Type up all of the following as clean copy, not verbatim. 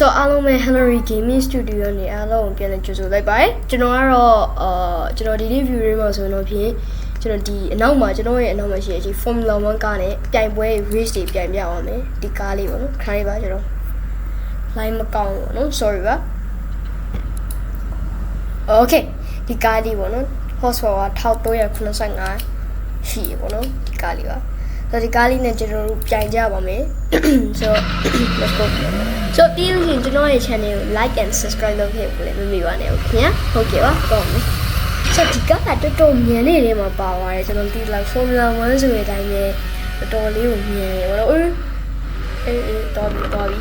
So အားလုံးပဲ Hillary Gaming Studio နဲ့အားလုံးပြန်လည်ကြိုဆိုလိုက်ပါတယ်ကျွန်တော်ကတော့ကျွန်တော်ဒီနေ့ view လေးမှာဆိုရင်တော့ဖြင့်ကျွန်တော်ဒီအနောက်မှာကျွန်တော်ရဲ့အနောက်မှာရှိတဲ့ Formula 1 ကားနဲ့ပြိုင်ပွဲ race တွေပြိုင်ပြအောင်မယ်ဒီကားလေးပေါ့နော်ခဏလေးပါကျွန်တော် line မကောင်းဘူးပေါ့နော် sorry ပါ Okay ဒီကားလေးပေါ့နော် horsepower 1385ရှိရပေါ့နော်ဒီကားလေးပါဆိုဒီကားလေးနဲ့ကျွန်တော်တို့ပြိုင်ကြပါမယ် so let's go so ပြီးလို့ရှိရင်ကျွန်တော်ရဲ့ channel ကို like and subscribe လုပ်ခဲ့ဖို့လည်းမမေ့ပါနဲ့ဟုတ်ခင်ဗျာဟုတ်ကဲ့ပါကောင်းပြီ so ဒီကားကတော်တော်မြန်နေတယ်မှာပါပါတယ်ကျွန်တော်ဒီလောက် Formula 1ဆိုတဲ့အတိုင်းပဲတော်တော်လေးကိုမြန်တယ်ဘောလို့တော်ပြီ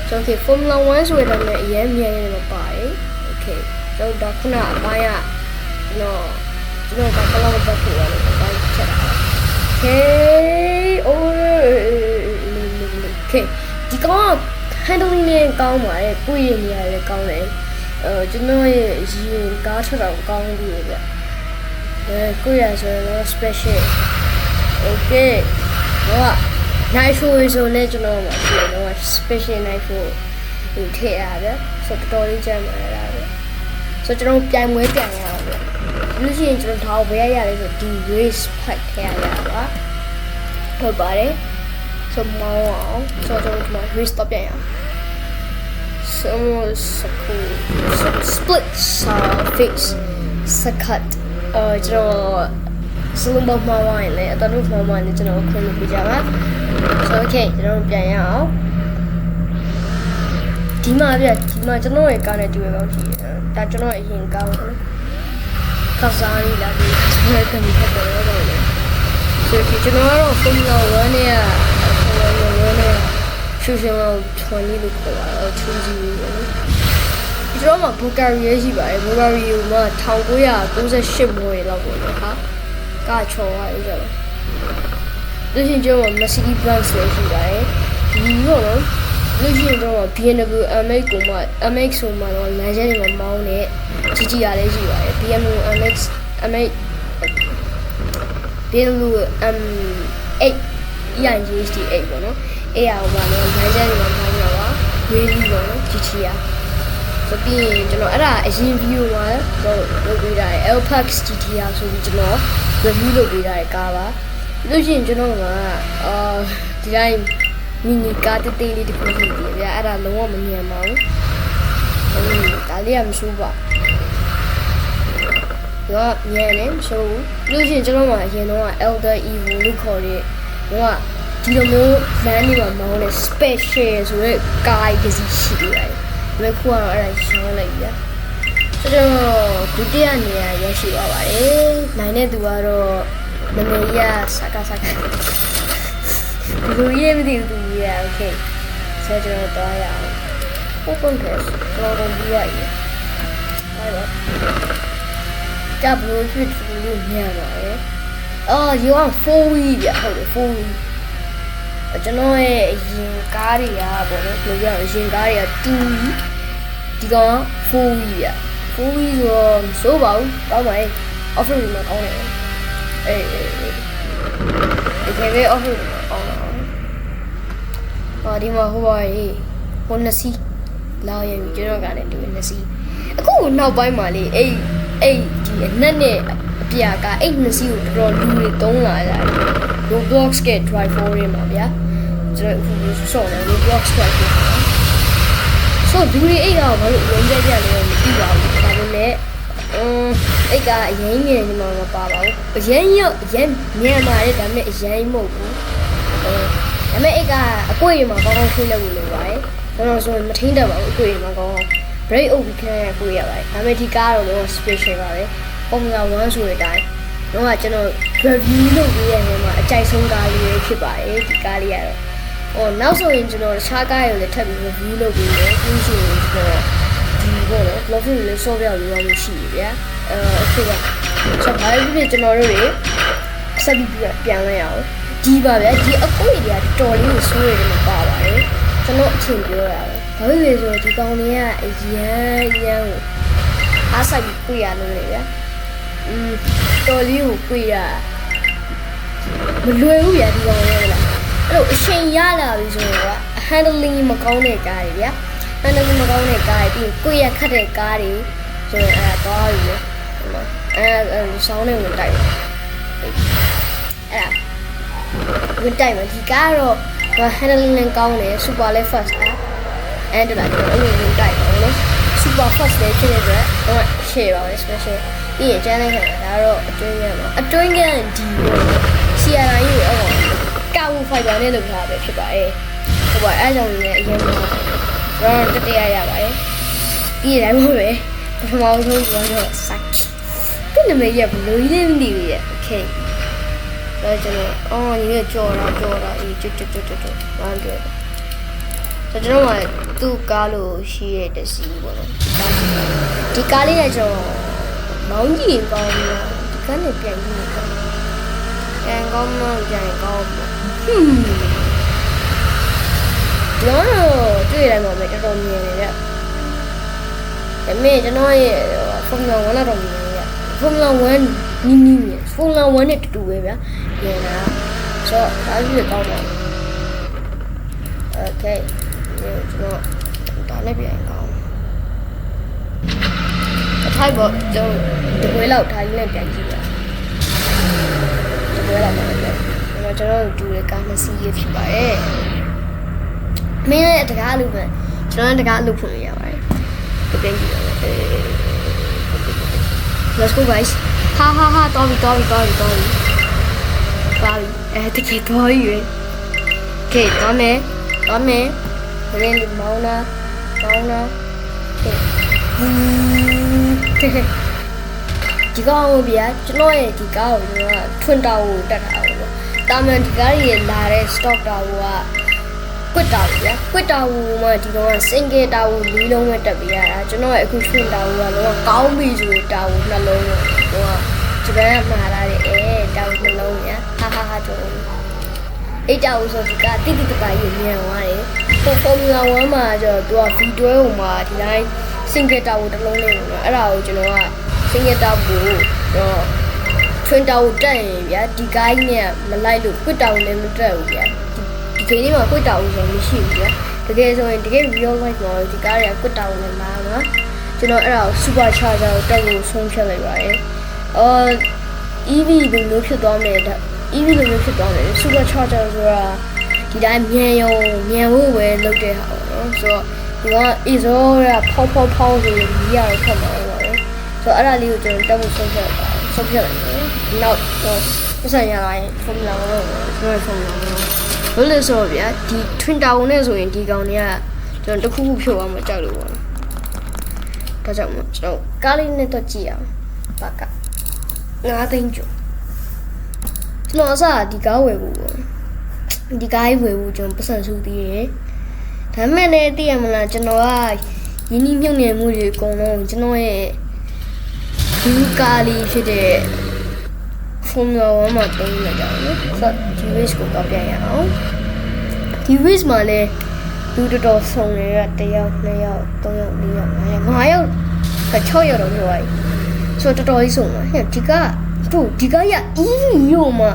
so okay Formula 1ဆိုတဲ့အတိုင်းပဲအရင်မြန်နေမှာပါတယ် okay ကျွန်တော်တော့ခုနအပိုင်းကကျွန်တော်ကဘယ်လောက်ပတ်ဖို့လဲအပိုင်းချက်တာOkay ဒီကောင် handling နဲ့ကောင်းပါတယ်ကိုယ့်ရဲ့နေရာလည်းကောင်းတယ်ကျွန်တော်ရဲ့ရင်ကားထွက်တော့ကောင်းပြီဗျကိုယ့်ရဆိုတော့ special Okay တော့ nitro ဆိုလည်းကျွန်တော်မှာရှိတယ်တော့ special nitro ကိုထည့်ရဗျဆိုတော့တော်လေးကြမ်းပါလားဗျဆိုတော့ကျွန်တော်ပြိုင်ပွဲပြန်ရအောင်ဗျလို့ရှိရင်ကျွန်တော်ထားဘယ်ရရလဲဆိုဒီ race pack ထည့်ရပါဟုတ်ပါတယ် so မောင်းအောင်ဆိုတော့ကျွန်တော် race တော့ပြန်ရအောင် so split face cut ကျွန်တော်စလုံးပေါင်းမှားသွားရင်လည်းအတော်လို့မှားမှလည်းကျွန်တော်ခွင့်ပြုပြကြပါ so okay ကျွန်တော်ပြန်ရအောင်ဒီမှာကျွန်တော်ရဲ့ကားနဲ့တူရအောင်ရှိတယ်ဒါကျွန်တော်အရင်ကားပါကစားရလာပြီးကျွန်တော်ကနေဖတ်တယ်တော့လေဆိုတော့ကျွန်တော်ကတော့ Formula 1နဲ့ရှူရှင်အောင်20လို့ခေါ်တာတော့2စီးပဲကျွန်တော်မှာ Bulgari ရှိပါတယ် Bulgari မှာ1998 model လောက်ပေါ့နော်ဟာကားချော်ရတယ်ကြတော့ဒီကျွန်တော် Mercedes Benz လည်းရှိပါတယ်ဒီတော့လို့ရှိရင်တော့ BMW MX ကိုမှ MX ဆိုမှတော့လမ်းကျန်းတွေမှာမောင်းတဲ့ GTR လည်းရှိပါတယ် BMW MX BMW M8 ENGST8 ပေါ့နော်အဲ့ရအောင်ပါတော့လမ်းကျန်းတွေမှာမောင်းတာပါ Really ပေါ့နော် GTR ဆိုပြီးရင်ကျွန်တော်အဲ့ဒါအရင် view မှာတော့လုပ်ပေးတာ Alpax GTR ဆိုပြီးကျွန်တော် review လုပ်ပေးတာကားပါလို့ရှိရင်ကျွန်တော်ကဒီတိုင်းမီနီကားတေးလေးတစ်ခုရှိတယ်ဗျာအဲ့ဒါလုံးဝမမြင်ပါဘူးဒါလေးကမဆိုးပါတော့မြင်နေမဆိုးဘူးလို့ရှိရင်ကျွန်တော်ကအရင်တော့ Elder Evo လို့ခေါ်တဲ့တော့ဒီလိုမျိုးလမ်းတွေမှာမောင်းတဲ့ special ဆိုတဲ့ကားကြီးရှိတယ်ဘယ်ခုကတော့အဲ့ဒါရှင်းလိုက်ဗျာကျွန်တော်ဒုတိယနေရာရရှိသွားပါတယ်နိုင်တဲ့သူကတော့နမေရစကားလူရေးမသိဘူးသူရေး okay ဆိုတော့ကျွန်တော်တော့ရအောင် open test ကျွန်တော်တို့ရရည်ဟုတ်ပါကပ်လို့ဖြစ်လို့ညံ့ပါတယ်you want 4 week ရဟုတ်တယ်4 week ကျွန်တော်ရဲ့အရင်ကားတွေကပေါ့နော်ဘယ်လိုပြောရလဲအရင်ကားတွေက2ဒီကောင်4 week ရ4 week ဆိုပါဘူးကောင်းပါရဲ့ offer မှာကောင်းတယ်ဒီကေဝေ offer မှာကောင်းတယ်ဒီမှာဟိုပါရေးဟိုနှစ်စီးလာရပြီကျွန်တော်ကလည်းဒီနှစ်စီးအခုနောက်ပိုင်းမှာလေအဲ့ဒီအနက်နဲ့အပြာကအဲ့နှစ်စီးကိုတော်တော်လူတွေသုံးလာကြတယ် Roblox က drive 4ရမှာဗျာကျွန်တော်အခုဆော့တယ် Roblox drive 4ဆိုလူတွေအဲ့ကောင်ဘာလို့ဝင်ကြကြလဲမသိပါဘူးဒါပေမဲ့အဲ့ကအရင်ငယ်နေမှာမပါပါဘူးအရင်မြန်ပါတယ်ဒါပေမဲ့အရင်မဟုတ်ဘူးဒါပေမဲ့အဲ့ကအကွေးမှာကောင်းကောင်းထိလုပ်လို့ပါတယ်ကျွန်တော်ဆိုရင်မထိန်းတတ်ပါဘူးအကွေးမှာကောင်းကောင်း break အုပ်ပြီးခဏရကွေးရပါတယ်ဒါပေမဲ့ဒီကားတော့ special ပါပဲ Formula 1ဆိုတဲ့အတိုင်းတော့ကျွန်တော် review လုပ်ပြီးရတဲ့မှာအကြိုက်ဆုံးကားလေးဖြစ်ပါတယ်ဒီကားလေးကတော့နောက်ဆိုရင်ကျွန်တော်တခြားကားတွေကိုလည်းထပ်ပြီး review လုပ်ပြီးတယ်ပြီးဆိုရင်ကျွန်တော်ဒီပေါ့နော် vlog တွေလည်း short ပြောက်လို့ရှိရဗျာokay ပါဆိုတော့ဒီနေ့ကျွန်တော်တို့တွေဆက်ပြီးပြန်လဲရအောင်ဒီပါဗျာဒီအကွေတွေကတော်လေးကိုဆိုးရတယ်မပါပါတယ်ကျွန်တော်အချိန်ပြောရအောင်ဘာလို့လဲဆိုတော့ဒီကောင်တွေကအရန်ကိုအားဆိုင်ပြီးကွေရလို့လေဗျာတော်လေးကိုကွေရမလွယ်ဘူးဗျာဒီကောင်တွေကလားအဲ့လိုအချိန်ရလာပြီဆိုတော့ handling မကောင်းတဲ့ကားတွေဗျာ handling မကောင်းတဲ့ကားတွေပြီးကိုရခတ်တဲ့ကားတွေဆိုရင်အဲ့ဒါသွားပြီလေဆောင်းနေဝင်တိုက်အဲ့ဒါဝင်တိုက်မှာဒီကားတော့ handling နဲ့ကောင်းတယ် super လည်း fast အဲ့ဒါလည်းအဲ့လိုဝင်တိုက်ပါလို့ super fast လည်းဖြစ်တဲ့အတွက်တော့ share ပါမယ် special ပြီးရင်ကျန်းတဲ့ခါဒါတော့အတွင်းရမှာအတွင်းကန်ဒီကို CRI ကိုအဲ့ကာဝူ fiber နဲ့လုပ်ထားပဲဖြစ်ပါတယ်ဟုတ်ပါအဲ့ကြောင့်လည်းအရင်ကတော့တတိယရပါတယ်ပြီးရင်လည်းပဲပထမဆုံးကတော့ psych ဒီနမရဘလို့ရင်းနေရ okay တော့ကျွန်တော်အော်ညီကကြော်တာအေးကျွတ်ဘာလို့ကျွန်တော်ကသူ့ကားလို့ရှိရတဲ့စီပေါ့နော်ဒီကားလေးကကျွန်တော်မောင်းကြည့်ကောင်းပြီဒီကားနဲ့ပြန်ကြည့်ကောင်းပြန်ကောင်းမှပြန်ကောင်းပေါ့ကျွန်တော်တွေ့တယ်မှာပဲတော်တော်မြင်နေတယ်ဒါပေမဲ့ကျွန်တော်ရဲ့ Formula 1တော့မြင်နေရ Formula 1နီးမြင် Formula 1နဲ့တူပဲဗျာမြင်တာဆိုတော့ဒါကြီးကောင်းပါ Okay ကျွန်တော်ဒါလည်းပြန်ကောင်းအထိုက်ပေါ့ကျွန်တော်ဒီဝဲလောက်ထားရင်းနဲ့ပြန်ကြည့်ပါဒီဝဲလောက်ပါပဲကျွန်တော်တို့တူတဲ့ကားနှစ်စီးရဖြစ်ပါတယ်မင်းရဲ့တကားလူပဲကျွန်တော်တကားလူဖွင့်ရပါတယ်ဒီပြန်ကြည့်ရအောင် Let's go guys ဟာတော်ပြီပါပြီတကယ်တော်ပြီပဲ Okay သွားမယ်ရင်းမောင်းနာဒီကောင်ကိုဗျာကျွန်တော်ရဲ့ဒီကားကိုကျွန်တော်ထွန်းတောက်ကိုတက်ထားအောင်ပေါ့တာမန်ဒီကားကြီးလာတဲ့ stock တောက်ကကွတ်တောက်ဗျာကွတ်တောက်မှဒီကောင်က single တောက်ကို၄လုံးပဲတက်ပြရတာကျွန်တော်ရဲ့အခုထွန်းတောက်ကတော့ကောင်းပြီဆိုတောက်ကိုနှလုံးတော့ဂျပန်ကမှာလာတယ်တောက်နှလုံးဗျာဟာကျွန်တော်အဲ့တောက်ဆိုဒီကတိတိတပါကြီးမြန်သွားတယ်Formula 1မှာကျတော့သူက V12 ဟိုမှာဒီတိုင်း single တောက်ကိုတစ်လုံးလေးပေါ့အဲ့ဒါကိုကျွန်တော်က single တောက်ကိုတော့ twin တောက်ကိုတက်ရင်ဗျာဒီကိုင်းနဲ့မလိုက်လို့ quick တောက်လည်းမတက်ဘူးဗျာဒီဂိမ်းလေးမှာ quick တောက်ဆိုမရှိဘူးဗျာတကယ်ဆိုရင်တကယ် real life မှာဒီကားတွေက quick တောက်နဲ့လာမှာကျွန်တော်အဲ့ဒါကို super charger ကိုတက်ဖို့ဆုံးဖြတ်လိုက်ပါတယ်EV လိုမျိုးဖြစ်သွားမယ်EV လိုမျိုးဖြစ်သွားတယ် super charger ဆိုတာဒီတိုင်းမြန်ဖို့ပဲလုပ်တဲ့ဟာပေါ့နော်ဆိုတော့ဒီက ISO ကဖောက်ဆိုရင်ဒီရတော့ဖတ်မှာပေါ့နော်ဆိုတော့အဲ့ဒါလေးကိုကျွန်တော်တက်ဖို့ဆုံးဖြတ်လိုက်တယ်နောက်တော့ပတ်စံရလာရင် Formula 1တော့ကျွန်တော် Formula 1လို့လို့ဆိုဗျာဒီ Twin Tower နဲ့ဆိုရင်ဒီကောင်တွေကကျွန်တော်တစ်ခုဖြုတ်အောင်မကြောက်လို့ပေါ့ဒါကြောင့်မို့ကျွန်တော်ကားလေးနဲ့တော့ကြည့်အောင်ဘာက9သိန်းကျော်ကျွန်တော်အစားဒီကားဝယ်ဖို့ပေါ့ဒီကားကြီးဝယ်ဖို့ကျွန်တော်ပတ်စံစုသေးတယ်ဒါပေမဲ့လည်းသိရမလားကျွန်တော်ကယင်းနှမြုပ်နေမှုတွေအကုန်လုံးကျွန်တော်ရဲ့ဒီကားလေးဖြစ်တဲ့ Formula 1မှာတုံးနေကြတယ်နော်ဆိုတော့ဒီ race ကိုတော့ပြန်ရအောင်ဒီ race မှာလည်းလူတော်တော်ဆုံးနေတာ1ယောက်2ယောက်3ယောက်4ယောက်5ယောက်6ယောက်တော့ပြောရည်ဆိုတော့တော်တော်ကြီးဆုံးတာဟဲ့ဒီကရ EV ရောမှ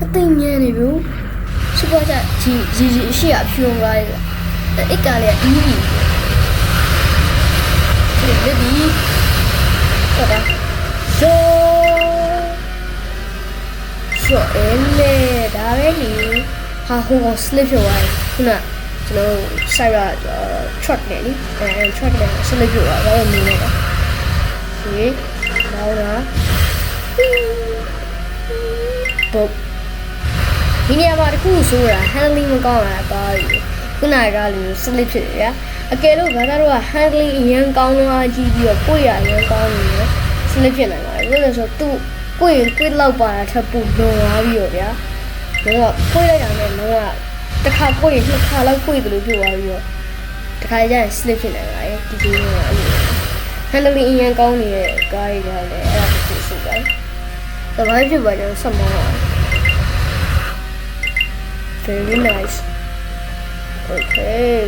အသိဉာဏ်နေဘူးစပေါ်ကြဒီရှိရဖြူသွားတယ်အဲ့ကလည်း EV ဒီဟုတ်တာဆိုလေဒါပဲလေဟာဟို slip ဖြစ်သွားတယ်ခုနကျွန်တော်ဆိုင်ရ truck နဲ့လေtruck နဲ့ slip ဖြစ်သွားတော့မြင်နေတာဒီတော့လားပေါ့ဒီနေရာမှာတခုဆိုတာ handling မကောင်းတာပါပြီခုနကလူ slip ဖြစ်တယ်ဗျာအကယ်လို့ဘာသာတော့ handling အရင်ကောင်းသွားကြည့်ပြီးတော့ကိုယ့်ရအရင်ကောင်းနေတယ် slip ဖြစ်နိုင်ပါတယ်ဘယ်လိုလဲဆိုသူကိုယ့်လောက်ပါတာထပ်ပိုလွန်သွားပြီးတော့ဗျာတော့ကိုယ့်လိုက်တာနဲ့တော့တစ်ခါကိုယ့်နှစ်ခါလောက်ကိုယ့်တယ်လို့ပြောသွားပြီးတော့တစ်ခါကျရင် slip ဖြစ်နိုင်ပါတယ်ဒီလိုမျိုးအဲ့လို handling အရင်ကောင်းနေတဲ့ကားတွေကလည်းအဲ့ဒါတစ်ခုရှိပါတယ်ဒါမှဖြစ်ပါကျွန်တော်ဆက်မောင်းအောင် very nice okay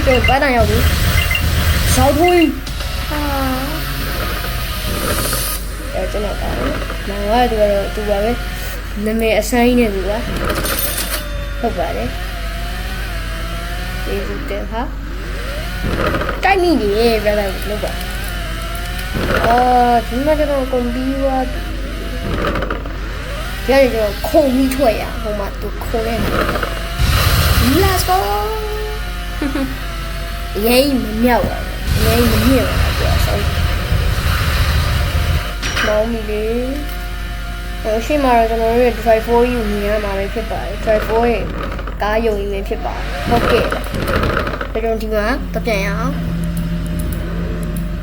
ကျွန်တော်ပတ်တိုင်းရောက်ပြီစောက်ထွေးကျွန်တော်ပါနော်သူကတော့သူပါပဲနာမည်အဆိုင်နဲ့သူကဟုတ်ပါတယ် Facebook တဲ့ဟာတိုက်မိနေရဲ့ brother လို့ပါဒီမှာကျွန်တော်ကွန်ပျူတာရရတော့ခုံပြီးထွက်ရဟိုမှာသူခုံနေတယ် Let's go ရေးမမြောက်ပါဘူးရေးမမြင့်ပါဘူးပြောဆိုမောင်းမိလေရှိမှာတော့ကျွန်တော်တို့ drive 4ယူနေရမှာပဲဖြစ်ပါတယ် drive 4ရဲ့ကားယုံရင်းပဲဖြစ်ပါတယ်ဟုတ်ကဲ့ကျွန်တော်ဒီမှာတပြန်ရ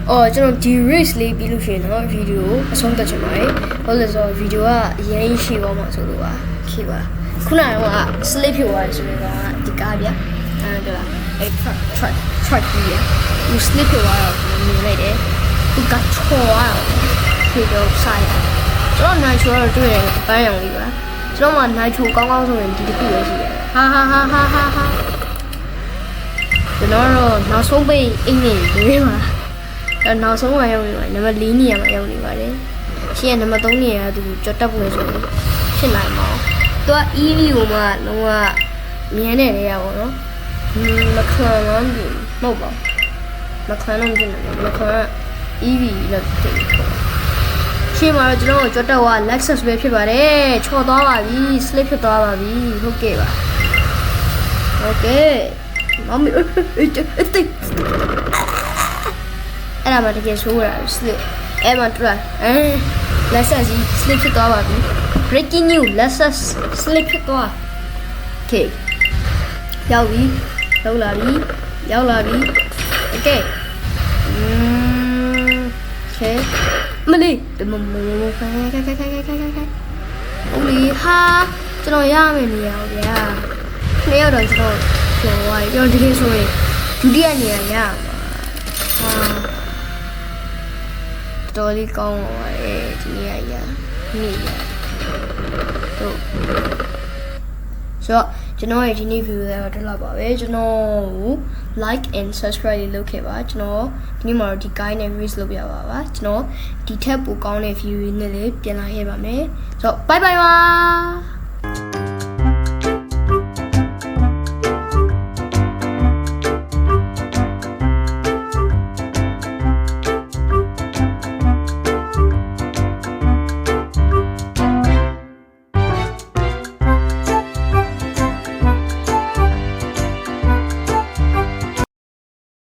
အောင်ကျွန်တော်ဒီ race လေးပြီးလို့ရှိရင်တော့ဗီဒီယိုအဆုံးသတ်ချင်ပါတယ်ဟုတ်လဲဆိုတော့ဗီဒီယိုကအရင်ရှိသွားမှာဆိုလို့ပါခေပါခုနက slip ဖြစ်သွားတယ်ဆိုတော့ဒီကားဗျအဲ့ဒါအဲ့ truck ကြီးရသူ slip ဖြစ်သွားတော့မြင်လိုက်တယ်သူကချော်သွားတော့ခေတော့ဆိုင်ကျွန်တော်နိုင်ချိုတော့တွေ့တယ်ပန်းရောင်လေးပါကျွန်တော်မှနိုင်ချိုကောင်းကောင်းဆိုရင်ဒီတစ်ခုပဲရှိတယ်ဟာကျွန်တော်တော့နောက်ဆုံးပိတ်အင်္ဂလိပ်လေးပါနောက်ဆုံးမှာရောက်နေပါနံပါတ်4နေရာမှာရောက်နေပါတယ်ရှင်းရနံပါတ်3နေရာကသူကြော်တက်ဖို့ဆိုရင်ဖြစ်နိုင်မှာသူက EV ကိုမှလုံးဝမြင်နေတယ်ရပါတော့မခံနိုင်ဘူးမဟုတ်ပါမခံနိုင်ဘူးမခံ EV လို့သိတယ်ရှင်းမှာတော့ကျွန်တော်ကြော်တက်က Lexus ပဲဖြစ်ပါတယ်ချော်သွားပါပြီ slip ဖြစ်သွားပါပြီဟုတ်ကဲ့ပါဟုတ်ကဲ့မမအဲ့ဒါမှတကယ်ဆိုးရတာ slip အဲ့မှာတွေ့Lexus ကြီး slip ဖြစ်သွားပါပြီ breaking news Lexus slip ဖြစ်သွား okay ရောက်ပြီရောက်လာပြီokay okay မလေးမခိုင်ဦးလီဟာကျွန်တော်ရမယ်နေရအောင်ဗျာနှစ်ယောက်တော့ကျွန်တော်ပြောသွားတယ်ကျွန်တော်တကယ်ဆိုရင်ဒုတိယနေရာရမှာတော်လေးကောင်းပါရဲ့ဒီနေရာနေရတို့ဆိုတော့ကျွန်တော်ရဲ့ဒီနေ့ view လေးတော့တက်လာပါပဲကျွန်တော်ကို like and subscribe လုပ်ခဲ့ပါကျွန်တော်ဒီနေ့မှာဒီ guide နဲ့ race လုပ်ပြပါကျွန်တော်ဒီထက်ပိုကောင်းတဲ့ view တွေနဲ့လည်းပြန်လာခဲ့ပါမယ်ဆိုတော့ bye bye ပါ